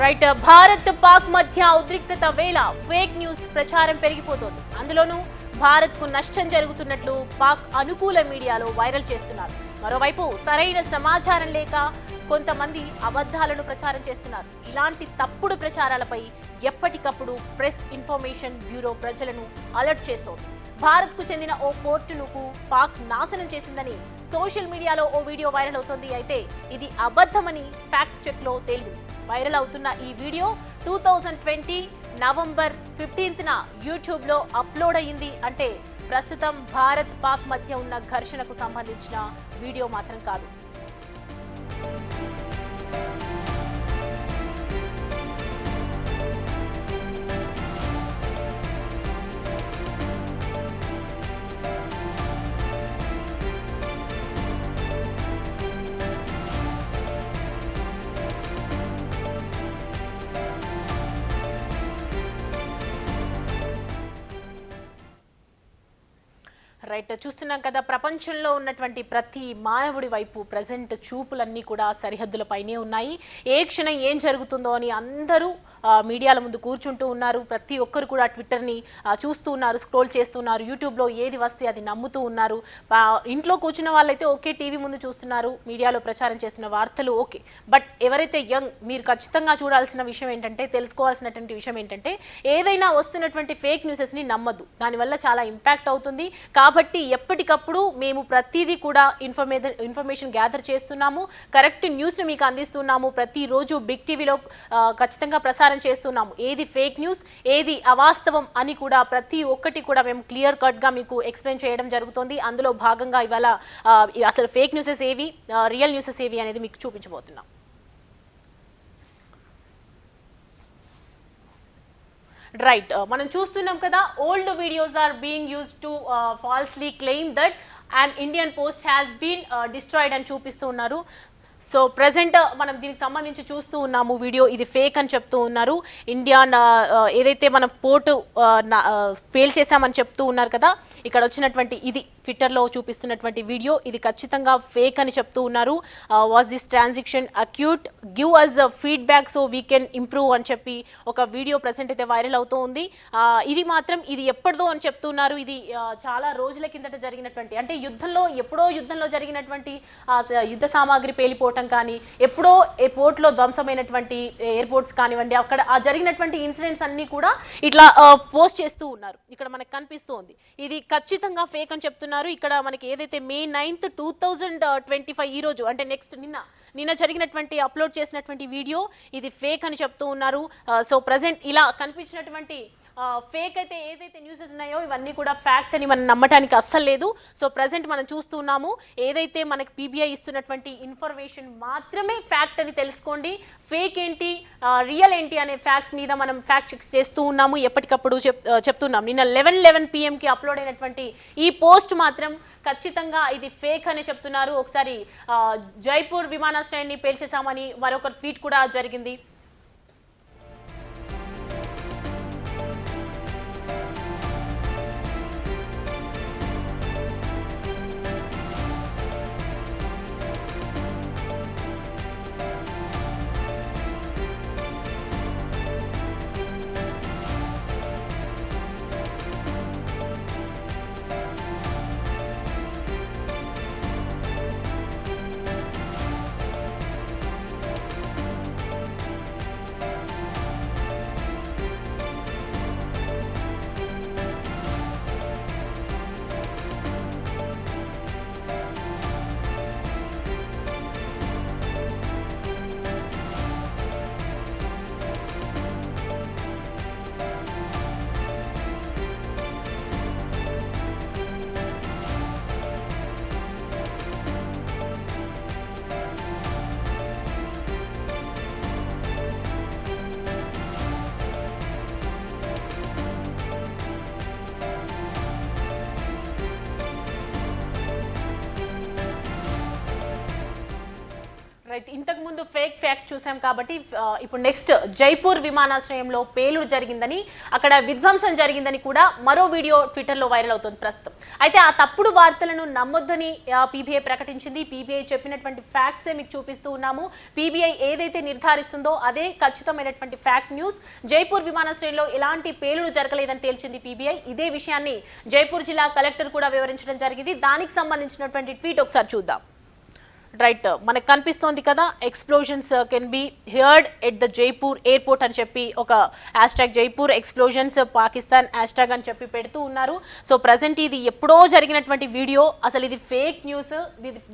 Right Bharat Pak మధ్య ఉద్రిక్తత వేళ ఫేక్ న్యూస్ ప్రచారం పెరిగిపోతోంది. అందులోనూ భారత్ కు నష్టం జరుగుతున్నట్లు పాక్ అనుకూల మీడియాలో వైరల్ చేస్తున్నారు. మరోవైపు సరైన సమాచారం లేక కొంతమంది అబద్ధాలను ప్రచారం చేస్తున్నారు. ఇలాంటి తప్పుడు ప్రచారాలపై ఎప్పటికప్పుడు ప్రెస్ ఇన్ఫర్మేషన్ బ్యూరో ప్రజలను అలర్ట్ చేస్తోంది. భారత్ కు చెందిన ఓ పోర్టును పాక్ నాశనం చేసిందని సోషల్ మీడియాలో ఓ వీడియో వైరల్ అవుతోంది. అయితే ఇది అబద్ధమని ఫ్యాక్ట్ చెక్ లో తేలింది. వైరల్ అవుతున్న ఈ వీడియో 2020 నవంబర్ 15న యూట్యూబ్ లో అప్లోడ్ అయ్యింది. అంటే ప్రస్తుతం భారత్ పాక్ మధ్య ఉన్న ఘర్షణకు సంబంధించిన వీడియో మాత్రం కాదు. రైట్, చూస్తున్నాం కదా, ప్రపంచంలో ఉన్నటువంటి ప్రతి మానవుడి వైపు ప్రజెంట్ చూపులన్నీ కూడా సరిహద్దులపైనే ఉన్నాయి. ఏ క్షణం ఏం జరుగుతుందో అని అందరూ మీడియాల ముందు కూర్చుంటూ ఉన్నారు. ప్రతి ఒక్కరు కూడా ట్విట్టర్ని చూస్తూ ఉన్నారు, స్క్రోల్ చేస్తున్నారు, యూట్యూబ్లో ఏది వస్తే అది నమ్ముతూ ఉన్నారు. ఇంట్లో కూర్చున్న వాళ్ళైతే ఓకే, టీవీ ముందు చూస్తున్నారు, మీడియాలో ప్రచారం చేసిన వార్తలు ఓకే. బట్ ఎవరైతే యంగ్, మీరు ఖచ్చితంగా చూడాల్సిన విషయం ఏంటంటే, తెలుసుకోవాల్సినటువంటి విషయం ఏంటంటే, ఏదైనా వస్తున్నటువంటి ఫేక్ న్యూసెస్ని నమ్మద్దు. దానివల్ల చాలా ఇంపాక్ట్ అవుతుంది. కాబట్టి ఎప్పటికప్పుడు మేము ప్రతిదీ కూడా ఇన్ఫర్మేషన్ గ్యాదర్ చేస్తున్నాము, కరెక్ట్ న్యూస్ని మీకు అందిస్తున్నాము. ప్రతిరోజు బిగ్ టీవీలో ఖచ్చితంగా ప్రసారం చేస్తున్నాము. ఏది ఫేక్ న్యూస్, ఏది అవాస్తవం అని కూడా ప్రతి ఒక్కటి కూడా మేము క్లియర్ కట్గా మీకు ఎక్స్ప్లెయిన్ చేయడం జరుగుతుంది. అందులో భాగంగా ఇవాళ అసలు ఫేక్ న్యూసెస్ ఏవి, రియల్ న్యూసెస్ ఏవి అనేది మీకు చూపించబోతున్నాం. రైట్, మనం చూస్తున్నాం కదా, old videos are being used to falsely claim that and Indian post has been destroyed అని చూపిస్తూ ఉన్నారు. సో ప్రజెంట్ మనం దీనికి సంబంధించి చూస్తూ ఉన్నాము వీడియో, ఇది ఫేక్ అని చెప్తూ ఉన్నారు. ఇండియన్ ఏదైతే మనం పోర్టు ఫెయిల్ చేశామని చెప్తూ ఉన్నారు కదా, ఇక్కడ వచ్చినటువంటి ఇది ట్విట్టర్లో చూపిస్తున్నటువంటి వీడియో, ఇది ఖచ్చితంగా ఫేక్ అని చెప్తూ ఉన్నారు. Was this transaction accurate, give us feedback so we can improve అని చెప్పి ఒక వీడియో ప్రజెంట్ అయితే వైరల్ అవుతూ ఉంది. ఇది మాత్రం ఇది ఎప్పటిదో అని చెప్తున్నారు. ఇది చాలా రోజుల కిందట జరిగినటువంటి, అంటే ఎప్పుడో యుద్ధంలో జరిగినటువంటి యుద్ధ సామాగ్రి పేలిపోవటం కానీ, ఎప్పుడో పోర్ట్లో ధ్వంసమైనటువంటి ఎయిర్పోర్ట్స్ కానివ్వండి, అక్కడ జరిగినటువంటి ఇన్సిడెంట్స్ అన్నీ కూడా ఇట్లా పోస్ట్ చేస్తూ ఉన్నారు. ఇక్కడ మనకు కనిపిస్తోంది ఇది ఖచ్చితంగా ఫేక్ అని చెప్తున్నారు. ఇక్కడ మనకి ఏదైతే May 9th 2025 ఈ రోజు, అంటే నెక్స్ట్ నిన్న జరిగినటువంటి అప్లోడ్ చేసినటువంటి వీడియో ఇది ఫేక్ అని చెప్తూ ఉన్నారు. సో ప్రజెంట్ ఇలా కనిపించినటువంటి ఫేక్ అయితే ఏదైతే న్యూసెస్ ఉన్నాయో ఇవన్నీ కూడా ఫ్యాక్ట్ అని మనం నమ్మటానికి అస్సలు లేదు. సో ప్రజెంట్ మనం చూస్తున్నాము, ఏదైతే మనకి పీబీఐ ఇస్తున్నటువంటి ఇన్ఫర్మేషన్ మాత్రమే ఫ్యాక్ట్ అని తెలుసుకోండి. ఫేక్ ఏంటి, రియల్ ఏంటి అనే ఫ్యాక్ట్స్ మీద మనం ఫ్యాక్ట్ చెక్ చేస్తూ ఉన్నాము, ఎప్పటికప్పుడు చెప్తున్నాం. నిన్న 11 PM అప్లోడ్ అయినటువంటి ఈ పోస్ట్ మాత్రం ఖచ్చితంగా ఇది ఫేక్ అని చెప్తున్నారు. ఒకసారి జైపూర్ విమానాశ్రయాన్ని పేల్చేశామని మరొక ట్వీట్ కూడా జరిగింది. రైట్, ఇంతకుముందు ముందు ఫేక్ ఫ్యాక్ట్ చూసాం కాబట్టి ఇప్పుడు నెక్స్ట్ జైపూర్ విమానాశ్రయంలో పేలుడు జరిగిందని, అక్కడ విధ్వంసం జరిగిందని కూడా మరో వీడియో ట్విట్టర్లో వైరల్ అవుతుంది ప్రస్తుతం. అయితే ఆ తప్పుడు వార్తలను నమ్మొద్దని పీబీఐ ప్రకటించింది. పీబీఐ చెప్పినటువంటి ఫ్యాక్ట్సే మీకు చూపిస్తూ ఉన్నాము. పీబీఐ ఏదైతే నిర్ధారిస్తుందో అదే ఖచ్చితమైనటువంటి ఫ్యాక్ట్ న్యూస్. జైపూర్ విమానాశ్రయంలో ఎలాంటి పేలుడు జరగలేదని తేల్చింది పీబీఐ. ఇదే విషయాన్ని జైపూర్ జిల్లా కలెక్టర్ కూడా వివరించడం జరిగింది. దానికి సంబంధించినటువంటి ట్వీట్ ఒకసారి చూద్దాం. రైట్, మనకు కనిపిస్తోంది కదా, explosions can be heard at the Jaipur airport అని చెప్పి ఒక hashtag Jaipur explosions Pakistan hashtag అని చెప్పి పెడుతూ ఉన్నారు. సో ప్రజెంట్ ఇది ఎప్పుడో జరిగినటువంటి వీడియో, అసలు ఇది ఫేక్ న్యూస్,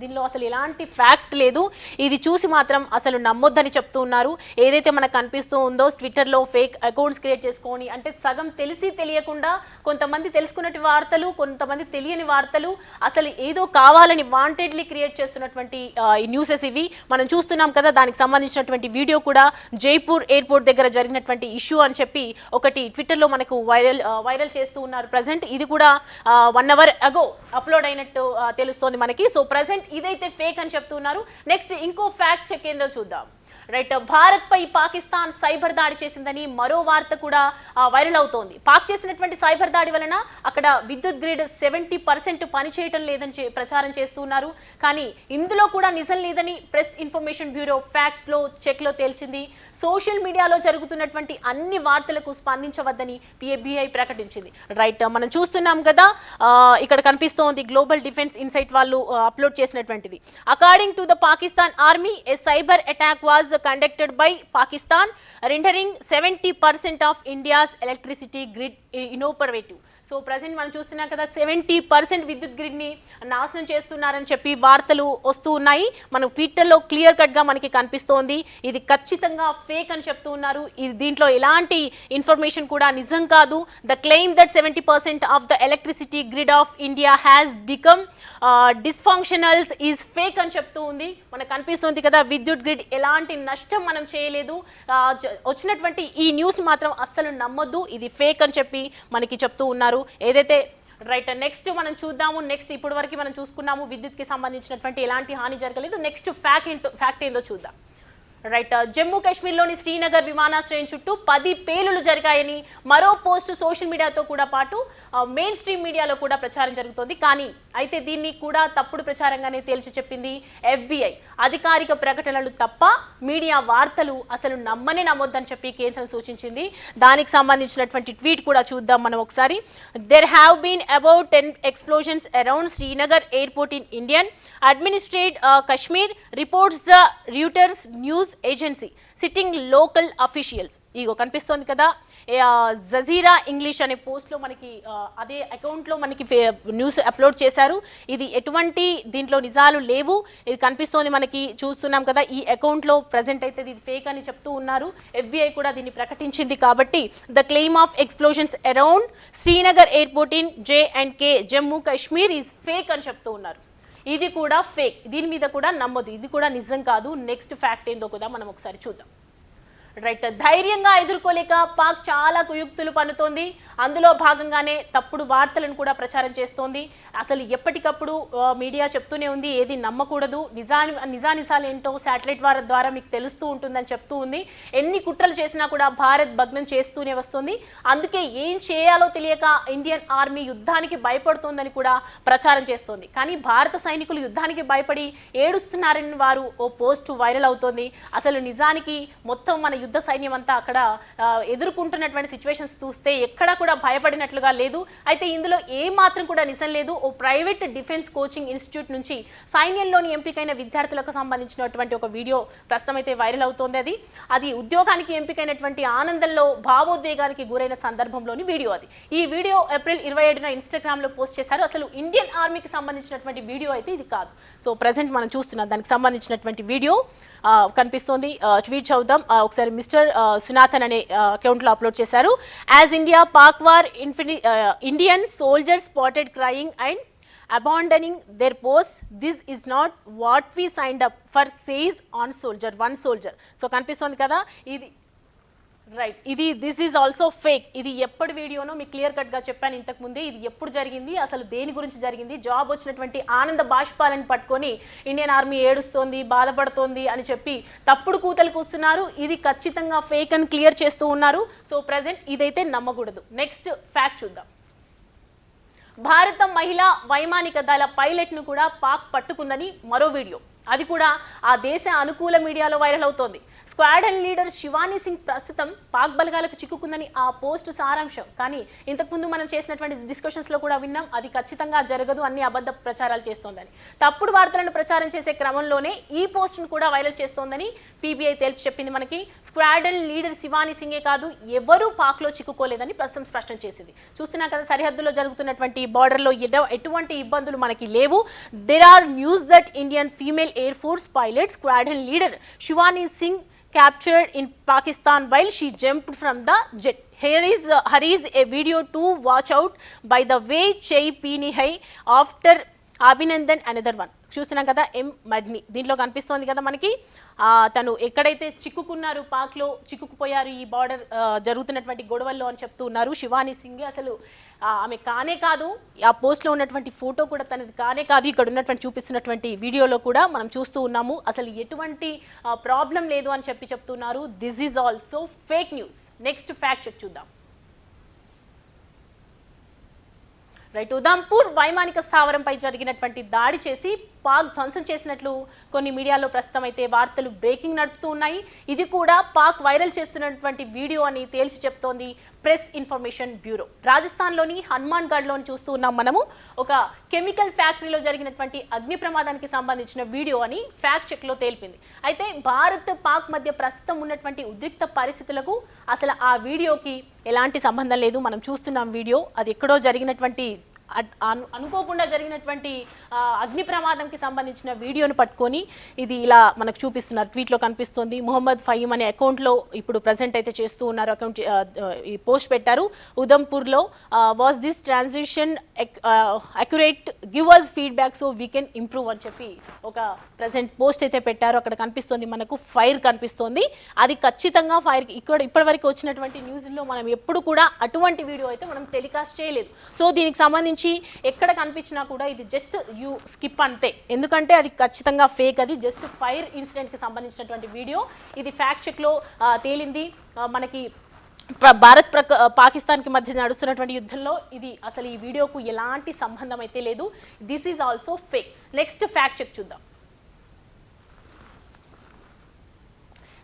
దీనిలో అసలు ఎలాంటి ఫ్యాక్ట్ లేదు. ఇది చూసి మాత్రం అసలు నమ్మొద్దని చెప్తూ ఉన్నారు. ఏదైతే మనకు కనిపిస్తూ ఉందో ట్విట్టర్లో ఫేక్ అకౌంట్స్ క్రియేట్ చేసుకొని, అంటే సగం తెలిసి తెలియకుండా కొంతమంది తెలుసుకున్నటువంటి వార్తలు, కొంతమంది తెలియని వార్తలు, అసలు ఏదో కావాలని వాంటెడ్లీ క్రియేట్ చేస్తున్నటువంటి ఈ న్యూసెస్ ఇవి మనం చూస్తున్నాం కదా. దానికి సంబంధించినటువంటి వీడియో కూడా జైపూర్ ఎయిర్పోర్ట్ దగ్గర జరిగినటువంటి ఇష్యూ అని చెప్పి ఒకటి ట్విట్టర్లో మనకు వైరల్ చేస్తూ ఉన్నారు ప్రజెంట్. ఇది కూడా 1 hour అగో అప్లోడ్ అయినట్టు తెలుస్తోంది మనకి. సో ప్రజెంట్ ఇదైతే ఫేక్ అని చెప్తున్నారు. నెక్స్ట్ ఇంకో ఫ్యాక్ట్ చెక్ ఏందో చూద్దాం. రైట్, భారత్ పై పాకిస్తాన్ సైబర్ దాడి చేసిందని మరో వార్త కూడా వైరల్ అవుతోంది. పాక్ చేసినటువంటి సైబర్ దాడి వలన అక్కడ విద్యుత్ గ్రిడ్ 70% పనిచేయటం లేదని ప్రచారం చేస్తున్నారు. కానీ ఇందులో కూడా నిజం లేదని ప్రెస్ ఇన్ఫర్మేషన్ బ్యూరో ఫ్యాక్ట్లో చెక్లో తేల్చింది. సోషల్ మీడియాలో జరుగుతున్నటువంటి అన్ని వార్తలకు స్పందించవద్దని పీబీఐ ప్రకటించింది. రైట్, మనం చూస్తున్నాం కదా, ఇక్కడ కనిపిస్తోంది గ్లోబల్ డిఫెన్స్ ఇన్సైట్ వాళ్ళు అప్లోడ్ చేసినటువంటిది. According to the Pakistan army, a cyber attack was conducted by Pakistan, rendering 70% of India's electricity grid inoperative. So present మనం చూస్తున్నాం కదా, 70% విద్యుత్ గ్రిడ్ని నాశనం చేస్తున్నారని చెప్పి వార్తలు వస్తూ ఉన్నాయి. మనం ట్విట్టర్లో క్లియర్ కట్గా మనకి కనిపిస్తోంది. ఇది ఖచ్చితంగా ఫేక్ అని చెప్తూ ఉన్నారు. ఇది దీంట్లో ఎలాంటి ఇన్ఫర్మేషన్ కూడా నిజం కాదు. The claim that 70% of the electricity grid of India has become dysfunctionals is fake అని చెప్తూ ఉంది. మనకు కనిపిస్తుంది కదా, విద్యుత్ గ్రిడ్ ఎలాంటి నష్టం మనం చేయలేదు. వచ్చినటువంటి ఈ న్యూస్ మాత్రం అస్సలు నమ్మొద్దు, ఇది ఫేక్ అని చెప్పి మనకి చెప్తూ ఉన్నారు. ఏదైతే రైట్, నెక్స్ట్ మనం చూద్దాము. నెక్స్ట్ ఇప్పటి వరకు మనం చూసుకున్నాము విద్యుత్కి సంబంధించినటువంటి ఎలాంటి హాని జరగలేదు. నెక్స్ట్ ఫ్యాక్ట్ ఏందో చూద్దాం. రైట్, జమ్మూ కాశ్మీర్లోని శ్రీనగర్ విమానాశ్రయం చుట్టూ 10 పేలులు జరిగాయని మరో పోస్ట్ సోషల్ మీడియాతో కూడా పాటు మెయిన్ స్ట్రీమ్ మీడియాలో కూడా ప్రచారం జరుగుతోంది. కానీ అయితే దీన్ని కూడా తప్పుడు ప్రచారంగానే తేల్చి చెప్పింది ఎఫ్బిఐ. అధికారిక ప్రకటనలు తప్ప మీడియా వార్తలు అసలు నమ్మొద్దని చెప్పి కేంద్రం సూచించింది. దానికి సంబంధించినటువంటి ట్వీట్ కూడా చూద్దాం మనం ఒకసారి. There have been about 10 explosions around Srinagar airport in Indian administrate Kashmir, reports the Reuters news agency citing local officials. ఇగో కనిపిస్తోంది కదా, జజీరా ఇంగ్లీష్ అనే పోస్ట్లో మనకి అదే అకౌంట్లో మనకి న్యూస్ అప్లోడ్ చేశారు. ఇది ఎటువంటి దీంట్లో నిజాలు లేవు. ఇది కనిపిస్తోంది మనకి, చూస్తున్నాం కదా. ఈ అకౌంట్లో ప్రజెంట్ అయితే ఇది ఫేక్ అని చెప్తూ ఉన్నారు. ఎఫ్బిఐ కూడా దీన్ని ప్రకటించింది. కాబట్టి the claim of explosions around Srinagar airport in J&K Jammu Kashmir is fake అని చెప్తూ ఉన్నారు. ఇది కూడా ఫేక్, దీని మీద కూడా నమ్మొద్దు, ఇది కూడా నిజం కాదు. నెక్స్ట్ ఫ్యాక్ట్ ఏందో కూడా మనం ఒకసారి చూద్దాం. రైట్, ధైర్యంగా ఎదుర్కోలేక పాక్ చాలా కుయుక్తులు పన్నుతోంది. అందులో భాగంగానే తప్పుడు వార్తలను కూడా ప్రచారం చేస్తోంది. అసలు ఎప్పటికప్పుడు మీడియా చెప్తూనే ఉంది, ఏది నమ్మకూడదు, నిజానిజాలు ఏంటో శాటిలైట్ ద్వారా మీకు తెలుస్తూ ఉంటుందని చెప్తూ ఉంది. ఎన్ని కుట్రలు చేసినా కూడా భారత్ భగ్నం చేస్తూనే వస్తుంది. అందుకే ఏం చేయాలో తెలియక ఇండియన్ ఆర్మీ యుద్ధానికి భయపడుతోందని కూడా ప్రచారం చేస్తోంది. కానీ భారత సైనికులు యుద్ధానికి భయపడి ఏడుస్తున్నారని వారు ఓ పోస్ట్ వైరల్ అవుతోంది. అసలు నిజానికి మొత్తం మన యుద్ధ సైన్యం అంతా అక్కడ ఎదుర్కొంటున్నటువంటి సిచ్యువేషన్స్ చూస్తే ఎక్కడా కూడా భయపడినట్లుగా లేదు. అయితే ఇందులో ఏ మాత్రం కూడా నిజం లేదు. ఓ ప్రైవేట్ డిఫెన్స్ కోచింగ్ ఇన్స్టిట్యూట్ నుంచి సైన్యంలోని ఎంపికైన విద్యార్థులకు సంబంధించినటువంటి ఒక వీడియో ప్రస్తుతం అయితే వైరల్ అవుతోంది. అది ఉద్యోగానికి ఎంపికైనటువంటి ఆనందంలో భావోద్వేగానికి గురైన సందర్భంలోని వీడియో. ఈ వీడియో ఏప్రిల్ 27న ఇన్స్టాగ్రామ్లో పోస్ట్ చేశారు. అసలు ఇండియన్ ఆర్మీకి సంబంధించినటువంటి వీడియో అయితే ఇది కాదు. సో ప్రజెంట్ మనం చూస్తున్నాం దానికి సంబంధించినటువంటి వీడియో కనిపిస్తోంది. ట్వీట్ చదువుదాం ఒకసారి. మిస్టర్ సునాథన్ అనే అకౌంట్లో అప్లోడ్ చేశారు. As India Pak war Indian soldiers spotted crying and abandoning their posts, this is not what we signed up for, says on soldier, one soldier. So కనిపిస్తుంది కదా, ఇది రైట్, ఇది దిస్ ఈజ్ ఆల్సో ఫేక్. ఇది ఎప్పటి వీడియోనో మీకు clear కట్గా చెప్పాను ఇంతకు ముందే. ఇది ఎప్పుడు జరిగింది, అసలు దేని గురించి జరిగింది, జాబ్ వచ్చినటువంటి ఆనంద బాష్పాలను పట్టుకొని ఇండియన్ ఆర్మీ ఏడుస్తోంది, బాధపడుతోంది అని చెప్పి తప్పుడు కూతలు కూస్తున్నారు. ఇది ఖచ్చితంగా ఫేక్ అని క్లియర్ చేస్తూ ఉన్నారు. సో ప్రజెంట్ ఇదైతే నమ్మకూడదు. నెక్స్ట్ ఫ్యాక్ట్ చూద్దాం. భారత మహిళా వైమానిక దళ పైలట్ను కూడా పాక్ పట్టుకుందని మరో వీడియో, అది కూడా ఆ దేశ అనుకూల మీడియాలో వైరల్ అవుతోంది. స్క్వాడ్రన్ లీడర్ శివానీ సింగ్ ప్రస్తుతం పాక్ బలగాలకు చిక్కుకుందని ఆ పోస్ట్ సారాంశం. కానీ ఇంతకుముందు మనం చేసినటువంటి డిస్కషన్స్లో కూడా విన్నాం, అది ఖచ్చితంగా జరగదు, అన్ని అబద్ధ ప్రచారాలు చేస్తోందని. తప్పుడు వార్తలను ప్రచారం చేసే క్రమంలోనే ఈ పోస్ట్ను కూడా వైరల్ చేస్తోందని పీబీఐ తేల్చి చెప్పింది మనకి. స్క్వాడ్రన్ లీడర్ శివానీ సింగే కాదు, ఎవరూ పాక్లో చిక్కుకోలేదని ప్రస్తుతం స్పష్టం చేసింది. చూస్తున్నాం కదా, సరిహద్దులో జరుగుతున్నటువంటి బార్డర్లో ఎటువంటి ఇబ్బందులు మనకి లేవు. There are news that Indian female air force pilot squadron leader Shivani Singh captured in Pakistan while she jumped from the jet. Here is a video to watch out. By the way, Chai Pini hai after Abhinandan another one. చూస్తున్నాం కదా, ఎం మడ్ని దీంట్లో కనిపిస్తోంది కదా మనకి. తను ఎక్కడైతే చిక్కుకున్నారు, పాక్లో చిక్కుకుపోయారు ఈ border జరుగుతున్నటువంటి గొడవల్లో అని చెప్తూ ఉన్నారు. శివానీ సింగ్ అసలు ఆమె కానే కాదు, ఆ పోస్ట్లో ఉన్నటువంటి ఫోటో కూడా తనది కానే కాదు. ఇక్కడ ఉన్నటువంటి చూపిస్తున్నటువంటి వీడియోలో కూడా మనం చూస్తూ ఉన్నాము, అసలు ఎటువంటి ప్రాబ్లం లేదు అని చెప్తున్నారు. This is also fake news. Next fact check చూద్దాం. రైట్, ఉదంపూర్ వైమానిక స్థావరంపై జరిగినటువంటి దాడి చేసి పాక్ ధ్వంసం చేసినట్లు కొన్ని మీడియాలో ప్రస్తుతం అయితే వార్తలు బ్రేకింగ్ నడుపుతూ ఉన్నాయి. ఇది కూడా పాక్ వైరల్ చేస్తున్నటువంటి వీడియో అని తేల్చి చెప్తోంది ప్రెస్ ఇన్ఫర్మేషన్ బ్యూరో. రాజస్థాన్లోని హనుమాన్గఢ్లోని చూస్తూ ఉన్నాం మనము. ఒక కెమికల్ ఫ్యాక్టరీలో జరిగినటువంటి అగ్ని ప్రమాదానికి సంబంధించిన వీడియో అని ఫ్యాక్ట్ చెక్లో తేలిపింది. అయితే భారత్ పాక్ మధ్య ప్రస్తుతం ఉన్నటువంటి ఉద్రిక్త పరిస్థితులకు అసలు ఆ వీడియోకి ఎలాంటి సంబంధం లేదు. మనం చూస్తున్నాం వీడియో, అది ఎక్కడో జరిగినటువంటి అనుకోకుండా జరిగినటువంటి అగ్ని ప్రమాదంకి సంబంధించిన వీడియోను పట్టుకొని ఇది ఇలా మనకు చూపిస్తున్నారు. ట్వీట్లో కనిపిస్తుంది. ముహమ్మద్ ఫయీమ్ అనే అకౌంట్లో ఇప్పుడు ప్రజెంట్ అయితే చేస్తూ ఉన్నారు. అకౌంట్ ఈ పోస్ట్ పెట్టారు. ఉదంపూర్లో was this translation accurate, give us feedback so we can improve అని చెప్పి ఒక ప్రజెంట్ పోస్ట్ అయితే పెట్టారు. అక్కడ కనిపిస్తుంది మనకు ఫైర్ కనిపిస్తుంది. అది ఖచ్చితంగా ఫైర్. ఇప్పటివరకు వచ్చినటువంటి న్యూస్లో మనం ఎప్పుడు కూడా అటువంటి వీడియో అయితే మనం టెలికాస్ట్ చేయలేదు. సో దీనికి సంబంధించి ఎక్కడ కనిపించినా కూడా ఇది జస్ట్ యూ స్కిప్ అంతే, ఎందుకంటే అది ఖచ్చితంగా ఫేక్. అది జస్ట్ ఫైర్ ఇన్సిడెంట్కి సంబంధించినటువంటి వీడియో. ఇది ఫ్యాక్ట్ చెక్లో తేలింది మనకి. భారత్ పాకిస్తాన్కి మధ్య నడుస్తున్నటువంటి యుద్ధంలో ఇది అసలు ఈ వీడియోకు ఎలాంటి సంబంధం అయితే లేదు. This is also fake. Next fact check చూద్దాం.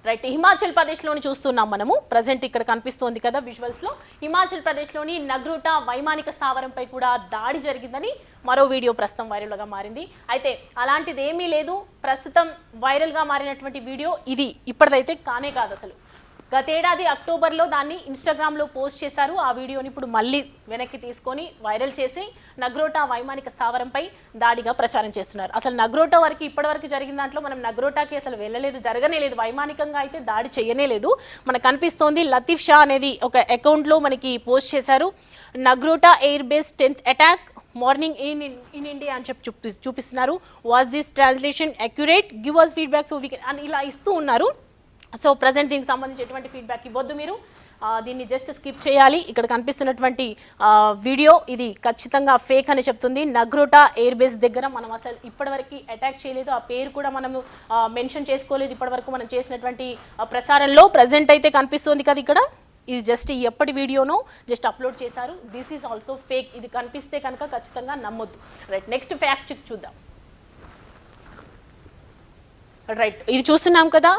రైట్, హిమాచల్ ప్రదేశ్లోని చూస్తున్నాం మనము. ప్రజెంట్ ఇక్కడ కనిపిస్తోంది కదా విజువల్స్లో. హిమాచల్ ప్రదేశ్లోని నగ్రోటా వైమానిక స్థావరంపై కూడా దాడి జరిగిందని మరో వీడియో ప్రస్తుతం వైరల్గా మారింది. అయితే అలాంటిది ఏమీ లేదు. ప్రస్తుతం వైరల్గా మారినటువంటి వీడియో ఇది ఇప్పటిదైతే కానే కాదు. అసలు గతేడాది అక్టోబర్లో దాన్ని ఇన్స్టాగ్రామ్లో పోస్ట్ చేశారు. ఆ వీడియోని ఇప్పుడు మళ్ళీ వెనక్కి తీసుకొని వైరల్ చేసి నగ్రోటా వైమానిక స్థావరంపై దాడిగా ప్రచారం చేస్తున్నారు. అసలు నగ్రోటా వరకు ఇప్పటివరకు జరిగిన దాంట్లో మనం నగ్రోటాకి అసలు వెళ్ళలేదు, జరగనే లేదు. వైమానికంగా అయితే దాడి చేయనే లేదు. మనకు కనిపిస్తోంది లతీఫ్ షా అనేది ఒక అకౌంట్లో మనకి పోస్ట్ చేశారు. Nagrota air base 10th attack morning in India అని చెప్పి చూపిస్తున్నారు. Was this translation accurate, give us feedback so we can అని ఇలా ఇస్తూ ఉన్నారు. సో ప్రజెంట్ దీనికి సంబంధించి ఎటువంటి ఫీడ్బ్యాక్ ఇవ్వద్దు మీరు, దీన్ని జస్ట్ స్కిప్ చేయాలి. ఇక్కడ కనిపిస్తున్నటువంటి వీడియో ఇది ఖచ్చితంగా ఫేక్ అని చెప్తుంది. నగ్రోటా ఎయిర్ బేస్ దగ్గర మనం అసలు ఇప్పటివరకు అటాక్ చేయలేదు, ఆ పేరు కూడా మనము మెన్షన్ చేసుకోలేదు ఇప్పటివరకు మనం చేసినటువంటి ప్రసారంలో. ప్రజెంట్ అయితే కనిపిస్తుంది కదా ఇక్కడ, ఇది జస్ట్ ఎప్పటి వీడియోనో జస్ట్ అప్లోడ్ చేశారు. This is also fake. ఇది కనిపిస్తే కనుక ఖచ్చితంగా నమ్మొద్దు. రైట్, నెక్స్ట్ ఫ్యాక్ట్ చెక్ చూద్దాం. రైట్, ఇది చూస్తున్నాం కదా.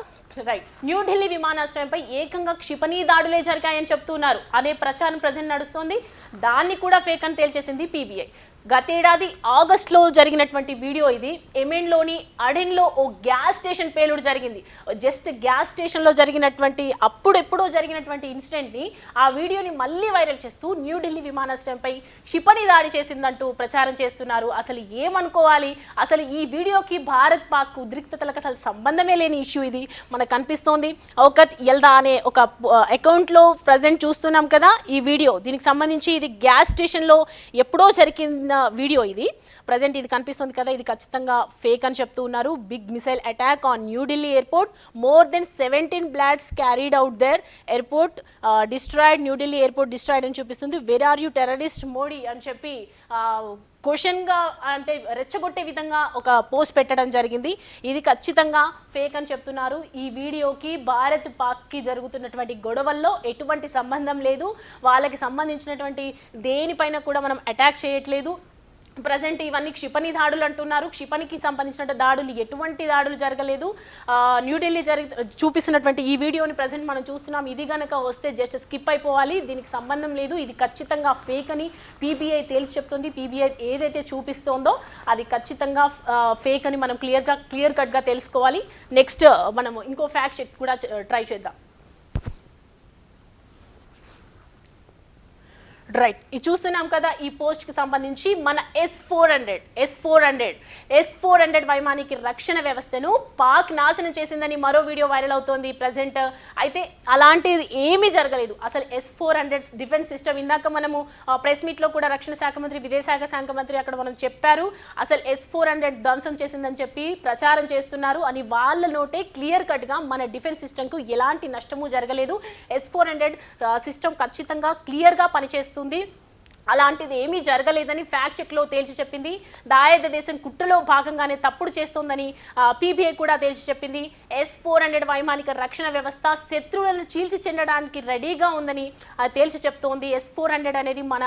రైట్, న్యూఢిల్లీ విమానాశ్రయంపై ఏకంగా క్షిపణి దాడులే జరిగాయని చెప్తున్నారు అనే ప్రచారం ప్రజెంట్ నడుస్తోంది. దాన్ని కూడా ఫేక్ అని తేల్చేసింది పీబీఐ. గతేడాది ఆగస్టులో జరిగినటువంటి వీడియో ఇది. యెమెన్లోని అడెన్లో ఓ గ్యాస్ స్టేషన్ పేలుడు జరిగింది. జస్ట్ గ్యాస్ స్టేషన్లో జరిగినటువంటి అప్పుడెప్పుడో జరిగినటువంటి ఇన్సిడెంట్ని ఆ వీడియోని మళ్ళీ వైరల్ చేస్తూ న్యూఢిల్లీ విమానాశ్రయంపై క్షిపణి దాడి చేసిందంటూ ప్రచారం చేస్తున్నారు. అసలు ఏమనుకోవాలి? అసలు ఈ వీడియోకి భారత్ పాక్ ఉద్రిక్తతలకు అసలు సంబంధమే లేని ఇష్యూ ఇది మనకు కనిపిస్తోంది. ఔకత్ యల్దా అనే ఒక అకౌంట్లో ప్రజెంట్ చూస్తున్నాం కదా ఈ వీడియో. దీనికి సంబంధించి ఇది గ్యాస్ స్టేషన్లో ఎప్పుడో జరిగిన వీడియో ఇది ప్రజెంట్ ఇది కనిపిస్తుంది కదా, ఇది ఖచ్చితంగా ఫేక్ అని చెప్తూ ఉన్నారు. Big missile attack on New Delhi airport, more than 17 blasts carried out there, airport destroyed, New Delhi airport destroyed అని చూపిస్తుంది. Where are you terrorist Modi అని చెప్పి క్వశ్చన్గా అంటే రెచ్చగొట్టే విధంగా ఒక పోస్ట్ పెట్టడం జరిగింది. ఇది ఖచ్చితంగా ఫేక్ అని చెప్తున్నారు. ఈ వీడియోకి భారత్ పాక్కి జరుగుతున్నటువంటి గొడవల్లో ఎటువంటి సంబంధం లేదు. వాళ్ళకి సంబంధించినటువంటి దేనిపైన కూడా మనం అటాక్ చేయట్లేదు. ప్రజెంట్ ఇవన్నీ క్షిపణి దాడులు అంటున్నారు. క్షిపణికి సంబంధించిన దాడులు ఎటువంటి దాడులు జరగలేదు. న్యూఢిల్లీ చూపిస్తున్నటువంటి ఈ వీడియోని ప్రజెంట్ మనం చూస్తున్నాం. ఇది కనుక వస్తే జస్ట్ స్కిప్ అయిపోవాలి, దీనికి సంబంధం లేదు, ఇది ఖచ్చితంగా ఫేక్ అని పీబీఐ తేల్చి చెప్తుంది. పీబీఐ ఏదైతే చూపిస్తోందో అది ఖచ్చితంగా ఫేక్ అని మనం క్లియర్ కట్గా తెలుసుకోవాలి. నెక్స్ట్ మనం ఇంకో ఫ్యాక్ట్ చెక్ కూడా ట్రై చేద్దాం. రైట్, ఇది చూస్తున్నాం కదా, ఈ పోస్ట్కి సంబంధించి మన S-400 వైమానిక రక్షణ వ్యవస్థను పాక్ నాశనం చేసిందని మరో వీడియో వైరల్ అవుతోంది ప్రజెంట్. అయితే అలాంటిది ఏమీ జరగలేదు. అసలు S-400 డిఫెన్స్ సిస్టమ్, ఇందాక మనము ప్రెస్ మీట్లో కూడా రక్షణ శాఖ మంత్రి, విదేశాంగ శాఖ మంత్రి అక్కడ మనం చెప్పారు, అసలు S-400 ధ్వంసం చేసిందని చెప్పి ప్రచారం చేస్తున్నారు అని వాళ్ళ నోటే క్లియర్ కట్గా మన డిఫెన్స్ సిస్టమ్కు ఎలాంటి నష్టము జరగలేదు. S-400 సిస్టమ్ ఖచ్చితంగా క్లియర్గా పనిచేస్తుంది, అలాంటిది ఏమీ జరగలేదని ఫ్యాక్ట్ చెక్లో తేల్చి చెప్పింది. దాయాద దేశం కుట్రలో భాగంగానే తప్పుడు చేస్తోందని పీబీఐ కూడా తేల్చి చెప్పింది. S-400 వైమానిక రక్షణ వ్యవస్థ శత్రువులను చీల్చి చెందడానికి రెడీగా ఉందని తేల్చి చెప్తోంది. S-400 అనేది మన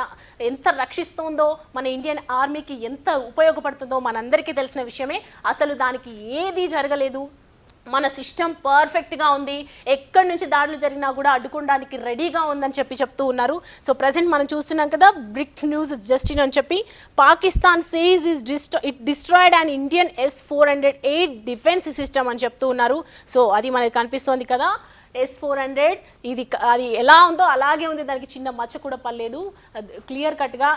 ఎంత రక్షిస్తోందో, మన ఇండియన్ ఆర్మీకి ఎంత ఉపయోగపడుతుందో మనందరికీ తెలిసిన విషయమే. అసలు దానికి ఏదీ జరగలేదు, మన సిస్టమ్ పర్ఫెక్ట్గా ఉంది, ఎక్కడి నుంచి దాడులు జరిగినా కూడా అడ్డుకోవడానికి రెడీగా ఉందని చెప్తూ ఉన్నారు. సో ప్రజెంట్ మనం చూస్తున్నాం కదా, బ్రిక్ న్యూస్ జస్టిన్ అని చెప్పి Pakistan says it destroyed and Indian S-400 defence system అని చెప్తూ ఉన్నారు. సో అది మనకి కనిపిస్తోంది కదా, S-400 ఇది అది ఎలా ఉందో అలాగే ఉంది, దానికి చిన్న మచ్చ కూడా పర్లేదు. క్లియర్ కట్గా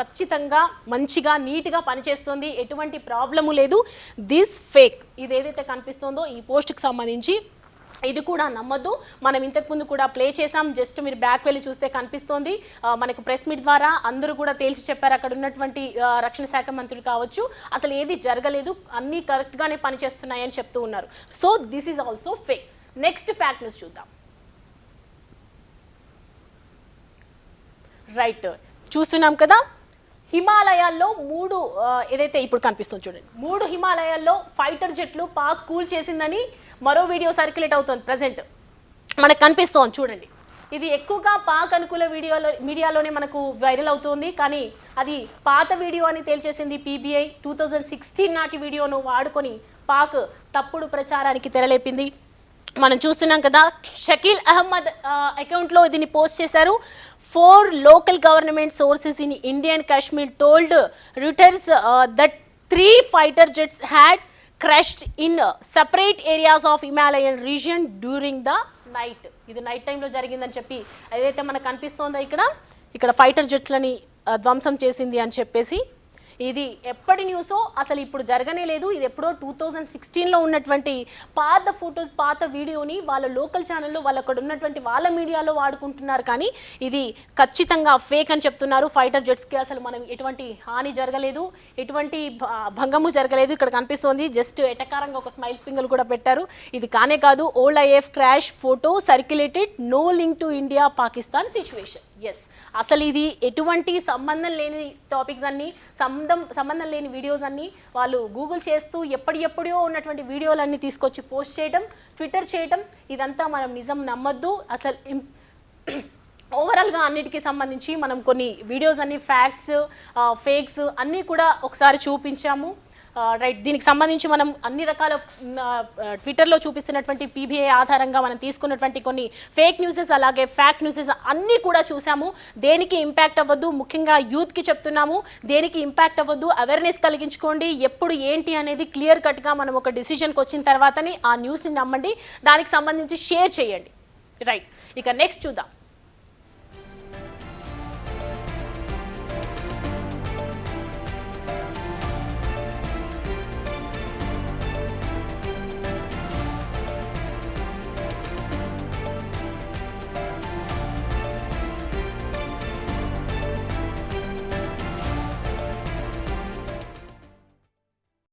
ఖచ్చితంగా మంచిగా నీట్గా పనిచేస్తుంది, ఎటువంటి ప్రాబ్లము లేదు. దిస్ ఫేక్, ఇది ఏదైతే కనిపిస్తుందో ఈ పోస్ట్కి సంబంధించి ఇది కూడా నమ్మద్దు. మనం ఇంతకుముందు కూడా ప్లే చేసాం, జస్ట్ మీరు బ్యాక్ వెళ్ళి చూస్తే కనిపిస్తోంది. మనకు ప్రెస్ మీట్ ద్వారా అందరూ కూడా తేల్చి చెప్పారు, అక్కడ ఉన్నటువంటి రక్షణ శాఖ మంత్రులు కావచ్చు, అసలు ఏది జరగలేదు, అన్నీ కరెక్ట్గానే పనిచేస్తున్నాయని చెప్తూ ఉన్నారు. So this is also fake. Next fact news చూద్దాం. రైట్, చూస్తున్నాం కదా, హిమాలయాల్లో ఏదైతే ఇప్పుడు కనిపిస్తుంది చూడండి, 3 హిమాలయాల్లో ఫైటర్ జెట్లు పాక్ కూల్ చేసిందని మరో వీడియో సర్క్యులేట్ అవుతుంది. ప్రజెంట్ మనకు కనిపిస్తోంది చూడండి. ఇది ఎక్కువగా పాక్ అనుకూల మీడియాలోనే మనకు వైరల్ అవుతుంది, కానీ అది పాత వీడియో అని తేల్చేసింది పీబీఐ. 2016 నాటి వీడియోను వాడుకొని పాక్ తప్పుడు ప్రచారానికి తెరలేపింది. మనం చూస్తున్నాం కదా, షకీల్ అహ్మద్ అకౌంట్లో దీన్ని పోస్ట్ చేశారు. 4 local government sources in Indian Kashmir told Reuters that 3 fighter jets had crashed in separate areas of Himalayan region during the night. ఇది నైట్ టైంలో జరిగిందని చెప్పి ఏదైతే మనకు కనిపిస్తోందో ఇక్కడ ఫైటర్ జెట్లని ధ్వంసం చేసింది అని చెప్పేసి, ఇది ఎప్పటి న్యూసో అసలు ఇప్పుడు జరగనే లేదు. ఇది ఎప్పుడో 2016లో ఉన్నటువంటి పాత ఫొటోస్, పాత వీడియోని వాళ్ళ లోకల్ ఛానల్లో వాళ్ళు అక్కడ ఉన్నటువంటి వాళ్ళ మీడియాలో వాడుకుంటున్నారు, కానీ ఇది ఖచ్చితంగా ఫేక్ అని చెప్తున్నారు. ఫైటర్ జెట్స్కి అసలు మనం ఎటువంటి హాని జరగలేదు, ఎటువంటి భంగము జరగలేదు. ఇక్కడ కనిపిస్తోంది, జస్ట్ ఎటకారంగా ఒక స్మైల్ పింగులు కూడా పెట్టారు. ఇది కానే కాదు, old IAF crash photo circulated, no link to India Pakistan situation. Yes, అసలు ఇది ఎటువంటి సంబంధం లేని టాపిక్స్ అన్నీ, సంబంధం లేని వీడియోస్ అన్నీ వాళ్ళు గూగుల్ చేస్తూ ఎప్పుడో ఉన్నటువంటి వీడియోలన్నీ తీసుకొచ్చి పోస్ట్ చేయడం, ట్విట్టర్ చేయడం, ఇదంతా మనం నిజం నమ్మొద్దు. అసలు ఓవరాల్గా అన్నిటికీ సంబంధించి మనం కొన్ని వీడియోస్ అన్ని ఫ్యాక్ట్స్, ఫేక్స్ అన్నీ కూడా ఒకసారి చూపించాము. రైట్, దీనికి సంబంధించి మనం అన్ని రకాల ట్విట్టర్లో చూపిస్తున్నటువంటి పీబీఐ ఆధారంగా మనం తీసుకున్నటువంటి కొన్ని ఫేక్ న్యూసెస్, అలాగే ఫ్యాక్ట్ న్యూసెస్ అన్నీ కూడా చూసాము. దేనికి ఇంపాక్ట్ అవ్వద్దు, ముఖ్యంగా యూత్కి చెప్తున్నాము, దేనికి ఇంపాక్ట్ అవ్వద్దు, అవేర్నెస్ కలిగించుకోండి. ఎప్పుడు ఏంటి అనేది క్లియర్ కట్గా మనం ఒక డిసిజన్కి వచ్చిన తర్వాతనే ఆ న్యూస్ని నమ్మండి, దానికి సంబంధించి షేర్ చేయండి. రైట్, ఇక నెక్స్ట్ చూద్దాం.